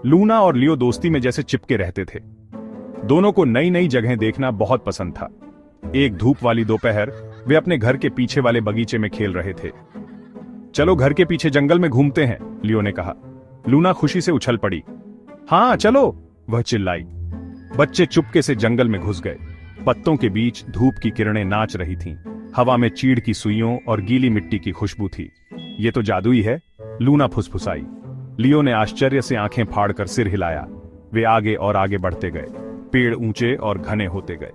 Luna और लियो दोस्ती में जैसे चिपके रहते थे। दोनों को नई नई जगहें देखना बहुत पसंद था। एक धूप वाली दोपहर वे अपने घर के पीछे वाले बगीचे में खेल रहे थे। चलो घर के पीछे जंगल में घूमते हैं, लियो ने कहा। लूना खुशी से उछल पड़ी। हाँ चलो, वह चिल्लाई। बच्चे चुपके से जंगल में घुस गए। पत्तों के बीच धूप की किरणें नाच रही थीं। हवा में चीड़ की सुइयों और गीली मिट्टी की खुशबू थी। ये तो जादुई है, लूना फुसफुसाई। लियो ने आश्चर्य से आंखें फाड़कर सिर हिलाया। वे आगे और आगे बढ़ते गए। पेड़ ऊंचे और घने होते गए।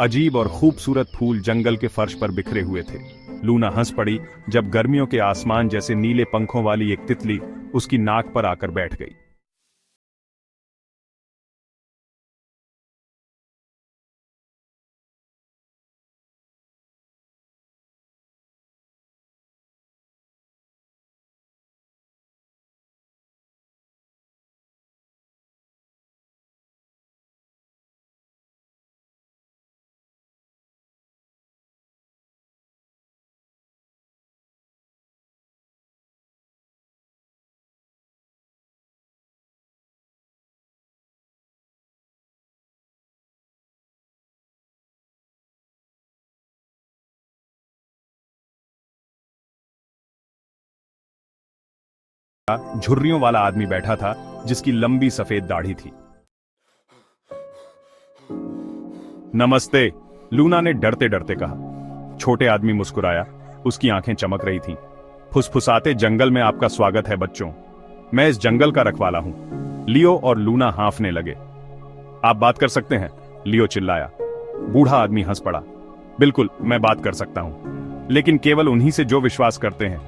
अजीब और खूबसूरत फूल जंगल के फर्श पर बिखरे हुए थे। लूना हंस पड़ी जब गर्मियों के आसमान जैसे नीले पंखों वाली एक तितली उसकी नाक पर आकर बैठ गई। झुर्रियों वाला आदमी बैठा था जिसकी लंबी सफेद दाढ़ी थी। नमस्ते, लूना ने डरते डरते कहा। छोटे आदमी मुस्कुराया। उसकी आंखें चमक रही थीं। फुसफुसाते जंगल में आपका स्वागत है बच्चों। मैं इस जंगल का रखवाला हूं। लियो और लूना हांफने लगे। आप बात कर सकते हैं, लियो चिल्लाया। बूढ़ा आदमी हंस पड़ा। बिल्कुल, मैं बात कर सकता हूं, लेकिन केवल उन्हीं से जो विश्वास करते हैं।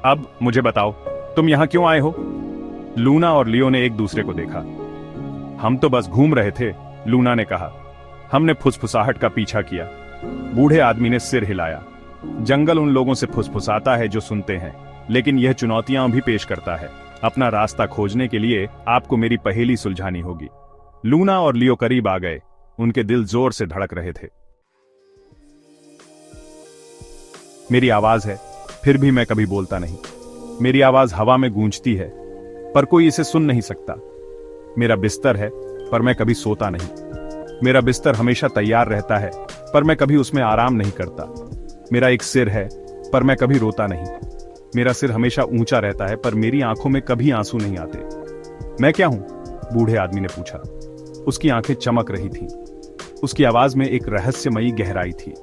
अब मुझे बताओ, तुम यहां क्यों आए हो? लूना और लियो ने एक दूसरे को देखा। हम तो बस घूम रहे थे, लूना ने कहा। हमने फुसफुसाहट का पीछा किया। बूढ़े आदमी ने सिर हिलाया। जंगल उन लोगों से फुसफुसाता है जो सुनते हैं, लेकिन यह चुनौतियां भी पेश करता है। अपना रास्ता खोजने के लिए आपको मेरी पहेली सुलझानी होगी। लूना और लियो करीब आ गए। उनके दिल जोर से धड़क रहे थे। मेरी आवाज है, फिर भी मैं कभी बोलता नहीं। मेरी आवाज हवा में गूंजती है, पर कोई इसे सुन नहीं सकता। मेरा बिस्तर है, पर मैं कभी सोता नहीं। मेरा बिस्तर हमेशा तैयार रहता है, पर मैं कभी उसमें आराम नहीं करता। मेरा एक सिर है, पर मैं कभी रोता नहीं। मेरा सिर हमेशा ऊंचा रहता है, पर मेरी आंखों में कभी आंसू नहीं आते। मैं क्या हूं? बूढ़े आदमी ने पूछा। उसकी आंखें चमक रही थीं। उसकी आवाज में एक रहस्यमयी गहराई थी।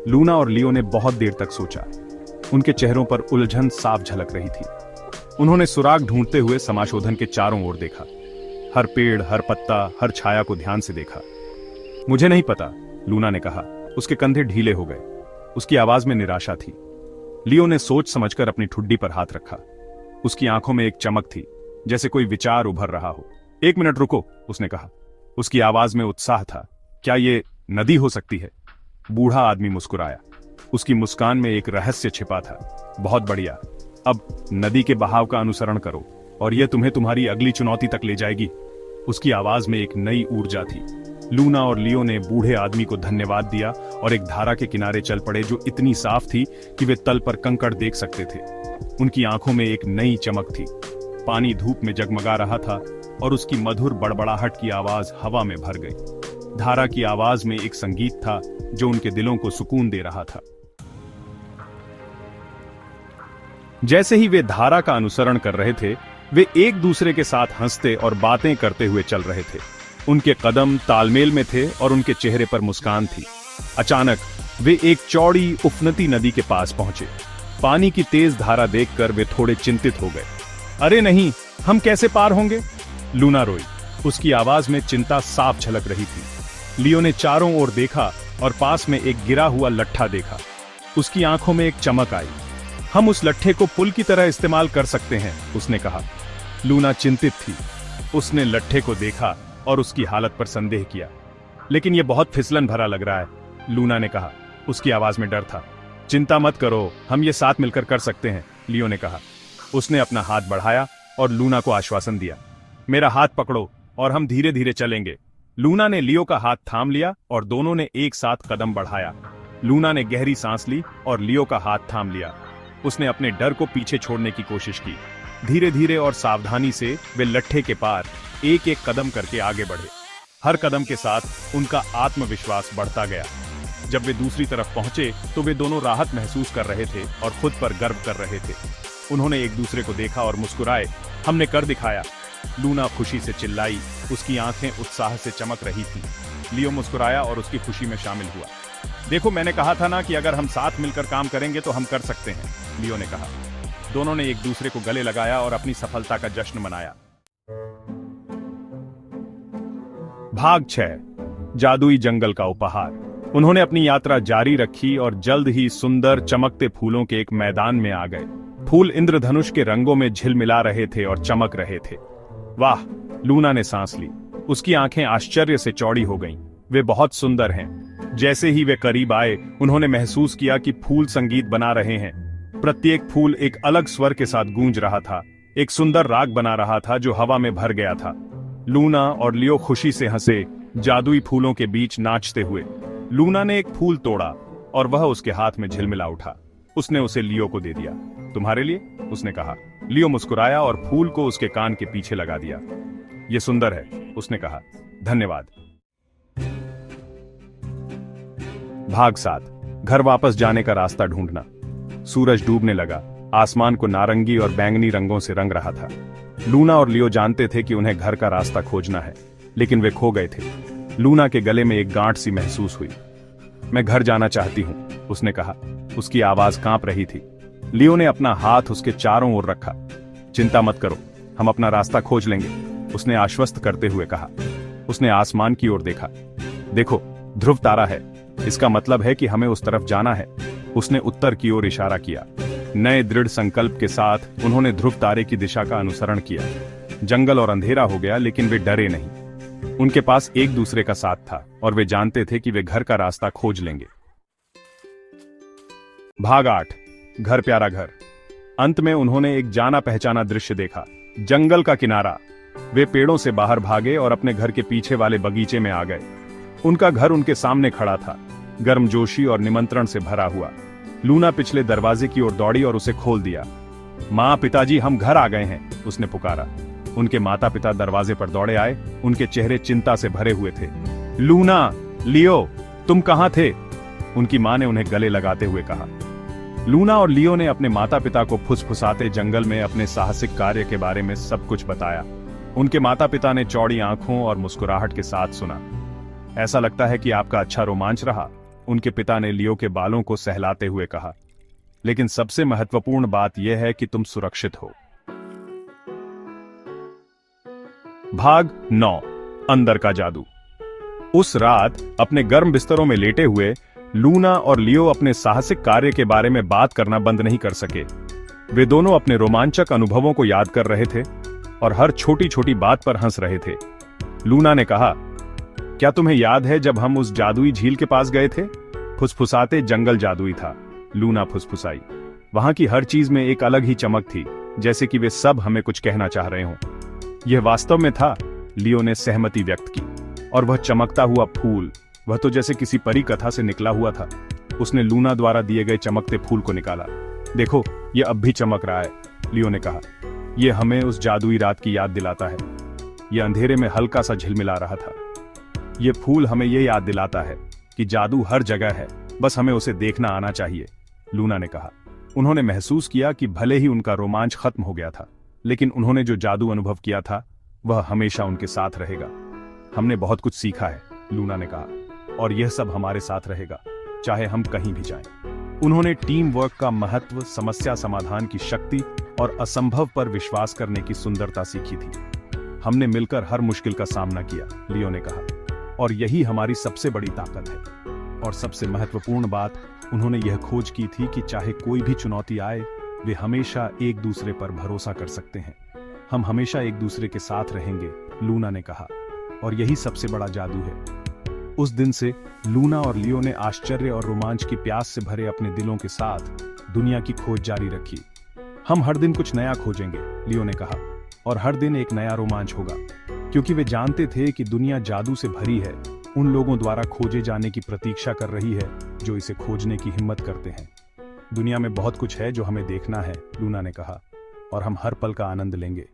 लूना और लियो ने बहुत देर तक सोचा। उनके चेहरों पर उलझन साफ झलक रही थी। उन्होंने सुराग ढूंढते हुए समाशोधन के चारों ओर देखा। हर पेड़, हर पत्ता, हर छाया को ध्यान से देखा। मुझे नहीं पता, लूना ने कहा। उसके कंधे ढीले हो गए। उसकी आवाज में निराशा थी। लियो ने सोच समझकर अपनी ठुड्डी पर हाथ रखा। उसकी आंखों में एक चमक थी, जैसे कोई विचार उभर रहा हो। 1 मिनट रुको, उसने कहा। उसकी आवाज में उत्साह था। क्या ये नदी हो सकती है? बूढ़ा आदमी मुस्कुराया। उसकी मुस्कान में एक रहस्य छिपा था। बहुत बढ़िया। अब नदी के बहाव का अनुसरण करो और यह तुम्हें तुम्हारी अगली चुनौती तक ले जाएगी। उसकी आवाज में एक नई ऊर्जा थी। लूना और लियो ने बूढ़े आदमी को धन्यवाद दिया और एक धारा के किनारे चल पड़े जो इतनी साफ थी कि वे तल पर कंकड़ देख सकते थे। उनकी आंखों में एक नई चमक थी। पानी धूप में जगमगा रहा था और उसकी मधुर बड़बड़ाहट की आवाज हवा में भर गई। धारा की आवाज में एक संगीत था जो उनके दिलों को सुकून दे रहा था। जैसे ही वे धारा का अनुसरण कर रहे थे, वे एक दूसरे के साथ हंसते और बातें करते हुए चल रहे थे। उनके कदम तालमेल में थे और उनके चेहरे पर मुस्कान थी। अचानक वे एक चौड़ी उफनती नदी के पास पहुंचे। पानी की तेज धारा देखकर वे थोड़े चिंतित हो गए। अरे नहीं, हम कैसे पार होंगे? लूना रोई। उसकी आवाज में चिंता साफ झलक रही थी। लियो ने चारों ओर देखा और पास में एक गिरा हुआ लट्ठा देखा। उसकी आंखों में एक चमक आई। हम उस लट्ठे को पुल की तरह इस्तेमाल कर सकते हैं, उसने कहा। लूना चिंतित थी। उसने लट्ठे को देखा और उसकी हालत पर संदेह किया। लेकिन यह बहुत फिसलन भरा लग रहा है, लूना ने कहा। उसकी आवाज में डर था। चिंता मत करो, हम ये साथ मिलकर कर सकते हैं, लियो ने कहा। उसने अपना हाथ बढ़ाया और लूना को आश्वासन दिया। मेरा हाथ पकड़ो और हम धीरे धीरे चलेंगे। लूना ने लियो का हाथ थाम लिया और दोनों ने एक साथ कदम बढ़ाया। लूना ने गहरी सांस ली और लियो का हाथ थाम लिया। उसने अपने डर को पीछे छोड़ने की कोशिश की। धीरे धीरे और सावधानी से वे लट्ठे के पार एक एक कदम करके आगे बढ़े। हर कदम के साथ उनका आत्मविश्वास बढ़ता गया। जब वे दूसरी तरफ पहुंचे तो वे दोनों राहत महसूस कर रहे थे और खुद पर गर्व कर रहे थे। उन्होंने एक दूसरे को देखा और मुस्कुराए। हमने कर दिखाया, लूना खुशी से चिल्लाई। उसकी आंखें उत्साह से चमक रही थीं। लियो मुस्कुराया और उसकी खुशी में शामिल हुआ। देखो, मैंने कहा था ना कि अगर हम साथ मिलकर काम करेंगे तो हम कर सकते हैं, लियो ने कहा। दोनों ने एक दूसरे को गले लगाया और अपनी सफलता का जश्न मनाया। भाग 6, जादुई जंगल का उपहार। उन्होंने अपनी यात्रा जारी रखी और जल्द ही सुंदर चमकते फूलों के एक मैदान में आ गए। फूल इंद्रधनुष के रंगों में झिलमिला रहे थे और चमक रहे थे। वाह, लूना ने सांस ली। उसकी आंखें आश्चर्य से चौड़ी हो गईं। वे बहुत सुंदर हैं। जैसे ही वे करीब आए, उन्होंने महसूस किया कि फूल संगीत बना रहे हैं। प्रत्येक फूल एक अलग स्वर के साथ गूंज रहा था, एक सुंदर राग बना रहा था जो हवा में भर गया था। लूना और लियो खुशी से हंसे, जादुई फूलों के बीच नाचते हुए। लूना ने एक फूल तोड़ा और वह उसके हाथ में झिलमिला उठा। उसने उसे लियो को दे दिया। तुम्हारे लिए, उसने कहा। लियो मुस्कुराया और फूल को उसके कान के पीछे लगा दिया। यह सुंदर है, उसने कहा। धन्यवाद। भाग 7, घर वापस जाने का रास्ता ढूंढना। सूरज डूबने लगा। आसमान को नारंगी और बैंगनी रंगों से रंग रहा था। लूना और लियो जानते थे कि उन्हें घर का रास्ता खोजना है, लेकिन वे खो गए थे। लूना के गले में एक गांठ सी महसूस हुई। मैं घर जाना चाहती हूं, उसने कहा। उसकी आवाज कांप रही थी। लियो ने अपना हाथ उसके चारों ओर रखा। चिंता मत करो, हम अपना रास्ता खोज लेंगे, उसने आश्वस्त करते हुए कहा। उसने आसमान की ओर देखा। देखो, ध्रुव तारा है, इसका मतलब है कि हमें उस तरफ जाना है। उसने उत्तर की ओर इशारा किया। नए दृढ़ संकल्प के साथ उन्होंने ध्रुव तारे की दिशा का अनुसरण किया। जंगल और अंधेरा हो गया, लेकिन वे डरे नहीं। उनके पास एक दूसरे का साथ था और वे जानते थे कि वे घर का रास्ता खोज लेंगे। भाग 8, घर प्यारा घर। अंत में उन्होंने एक जाना पहचाना दृश्य देखा। जंगल का किनारा। वे पेड़ों से बाहर भागे और अपने घर के पीछे वाले बगीचे में आ गए। उनका घर उनके सामने खड़ा था, गर्मजोशी और निमंत्रण से भरा हुआ। लूना पिछले दरवाजे की ओर दौड़ी और उसे खोल दिया। माँ, पिताजी, हम घर आ गए हैं, उसने पुकारा। उनके माता पिता दरवाजे पर दौड़े आए। उनके चेहरे चिंता से भरे हुए थे। लूना, लियो, तुम कहां थे? उनकी मां ने उन्हें गले लगाते हुए कहा। लूना और लियो ने अपने माता पिता को फुसफुसाते जंगल में अपने साहसिक कार्य के बारे में सब कुछ बताया। उनके माता पिता ने चौड़ी आंखों और मुस्कुराहट के साथ सुना। ऐसा लगता है कि आपका अच्छा रोमांच रहा, उनके पिता ने लियो के बालों को सहलाते हुए कहा। लेकिन सबसे महत्वपूर्ण बात यह है कि तुम सुरक्षित हो। भाग 9, अंदर का जादू। उस रात अपने गर्म बिस्तरों में लेटे हुए लूना और लियो अपने साहसिक कार्य के बारे में बात करना बंद नहीं कर सके। वे दोनों अपने रोमांचक अनुभवों को याद कर रहे थे और हर छोटी छोटी बात पर हंस रहे थे। लूना ने कहा, क्या तुम्हें याद है जब हम उस जादुई झील के पास गए थे? फुसफुसाते जंगल जादुई था, लूना फुसफुसाई। वहां की हर चीज में एक अलग ही चमक थी, जैसे कि वे सब हमें कुछ कहना चाह रहे हों। यह वास्तव में था, लियो ने सहमति व्यक्त की। और वह चमकता हुआ फूल, वह तो जैसे किसी परी कथा से निकला हुआ था। उसने लूना द्वारा दिए गए चमकते फूल को निकाला। देखो, यह अब भी चमक रहा है, लियो ने कहा। यह हमें उस जादुई रात की याद दिलाता है। यह अंधेरे में हल्का सा झिलमिला रहा था। यह फूल हमें यह याद दिलाता है कि जादू हर जगह है, बस हमें उसे देखना आना चाहिए, लूना ने कहा। उन्होंने महसूस किया कि भले ही उनका रोमांच खत्म हो गया था, लेकिन उन्होंने जो जादू अनुभव किया था वह हमेशा उनके साथ रहेगा। हमने बहुत कुछ सीखा है, लूना ने कहा, और यह सब हमारे साथ रहेगा, चाहे हम कहीं भी जाएं। उन्होंने टीम वर्क का महत्व, समस्या समाधान की शक्ति और असंभव पर विश्वास करने की सुंदरता सीखी थी। हमने मिलकर हर मुश्किल का सामना किया, लियो ने कहा, और यही हमारी सबसे बड़ी ताकत है। और सबसे महत्वपूर्ण बात, उन्होंने यह खोज की थी कि चाहे कोई भी चुनौती आए, वे हमेशा एक दूसरे पर भरोसा कर सकते हैं। हम हमेशा एक दूसरे के साथ रहेंगे, लूना ने कहा, और यही सबसे बड़ा जादू है। उस दिन से लूना और लियो ने आश्चर्य और रोमांच की प्यास से भरे अपने दिलों के साथ दुनिया की खोज जारी रखी। हम हर दिन कुछ नया खोजेंगे, लियो ने कहा, और हर दिन एक नया रोमांच होगा, क्योंकि वे जानते थे कि दुनिया जादू से भरी है, उन लोगों द्वारा खोजे जाने की प्रतीक्षा कर रही है जो इसे खोजने की हिम्मत करते हैं। दुनिया में बहुत कुछ है जो हमें देखना है, लूना ने कहा, और हम हर पल का आनंद लेंगे।